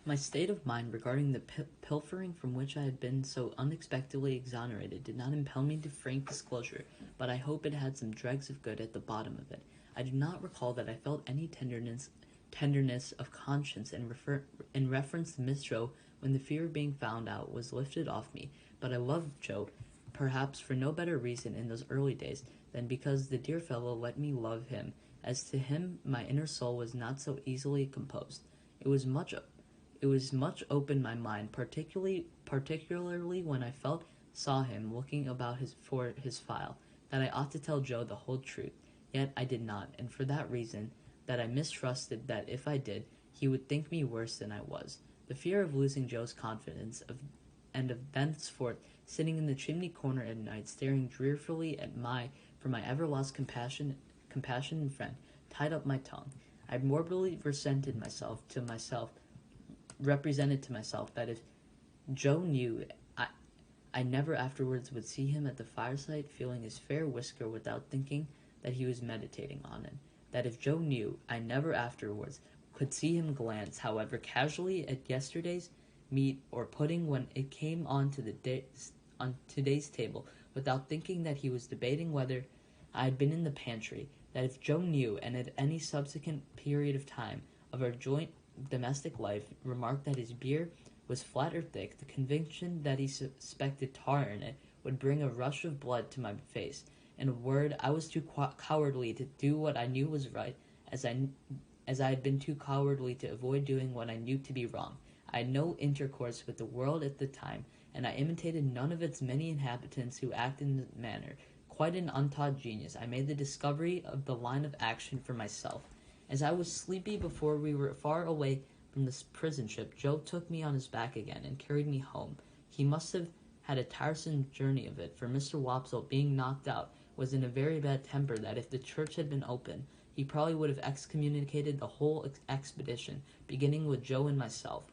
My state of mind regarding the pilfering from which I had been so unexpectedly exonerated did not impel me to frank disclosure, but I hope it had some dregs of good at the bottom of it. I do not recall that I felt any tenderness of conscience in reference to Miss Joe when the fear of being found out was lifted off me, but I loved Joe, perhaps for no better reason in those early days than because the dear fellow let me love him, as to him my inner soul was not so easily composed. It was much opened my mind, particularly when I saw him looking about for his file, that I ought to tell Joe the whole truth. Yet I did not, and for that reason, that I mistrusted that if I did, he would think me worse than I was. The fear of losing Joe's confidence, and of thenceforth sitting in the chimney corner at night, staring drearfully at for my ever-lost compassionate friend, tied up my tongue. I morbidly represented to myself that if Joe knew, I never afterwards would see him at the fireside feeling his fair whisker without thinking that he was meditating on it. That if Joe knew, I never afterwards could see him glance, however casually, at yesterday's meat or pudding when it came on today's table, without thinking that he was debating whether I had been in the pantry. That if Joe knew, and at any subsequent period of time of our joint domestic life remarked that his beer was flat or thick, the conviction that he suspected tar in it would bring a rush of blood to my face. In a word, I was too cowardly to do what I knew was right, as I had been too cowardly to avoid doing what I knew to be wrong. I had no intercourse with the world at the time, and I imitated none of its many inhabitants who act in the manner. Quite an untaught genius, I made the discovery of the line of action for myself. As I was sleepy before we were far away from this prison ship, Joe took me on his back again and carried me home. He must have had a tiresome journey of it, for Mr. Wopsle, being knocked out, was in a very bad temper that if the church had been open, he probably would have excommunicated the whole expedition, beginning with Joe and myself.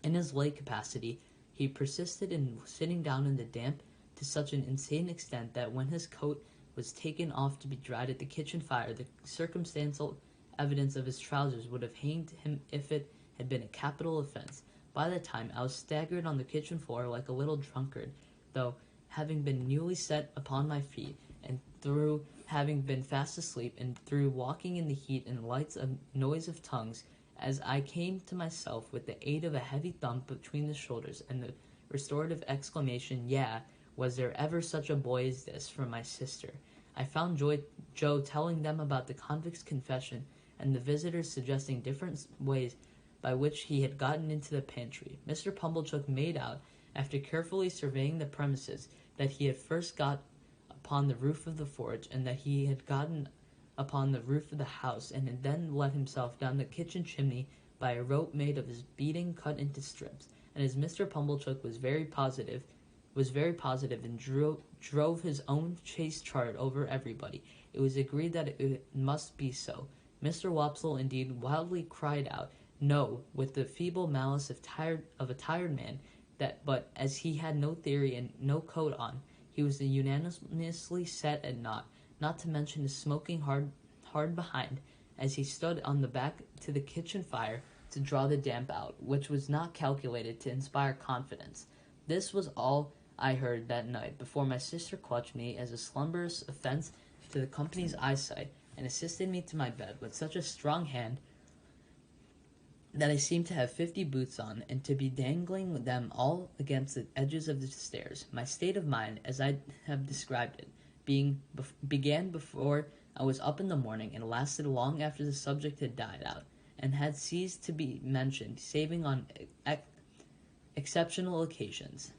In his lay capacity, he persisted in sitting down in the damp to such an insane extent that when his coat was taken off to be dried at the kitchen fire, the circumstantial evidence of his trousers would have hanged him if it had been a capital offense. By that time, I was staggered on the kitchen floor like a little drunkard, though, having been newly set upon my feet, and through having been fast asleep, and through walking in the heat and lights of noise of tongues, as I came to myself with the aid of a heavy thump between the shoulders and the restorative exclamation, "Yeah, was there ever such a boy as this?" from my sister, I found Joe telling them about the convict's confession, and the visitors suggesting different ways by which he had gotten into the pantry. Mr. Pumblechook made out, after carefully surveying the premises, that he had first got upon the roof of the forge, and that he had gotten upon the roof of the house, and had then let himself down the kitchen chimney by a rope made of his beating cut into strips. And as Mr. Pumblechook was very positive, and drove his own chaste chart over everybody, it was agreed that it must be so. Mr. Wopsle indeed wildly cried out, "No," with the feeble malice of a tired man, but as he had no theory and no coat on, he was unanimously set at naught, not to mention his smoking hard behind, as he stood on the back to the kitchen fire to draw the damp out, which was not calculated to inspire confidence. This was all I heard that night before my sister clutched me as a slumberous offense to the company's eyesight, and assisted me to my bed with such a strong hand that I seemed to have 50 boots on, and to be dangling them all against the edges of the stairs. My state of mind, as I have described it, began before I was up in the morning, and lasted long after the subject had died out, and had ceased to be mentioned, saving on exceptional occasions.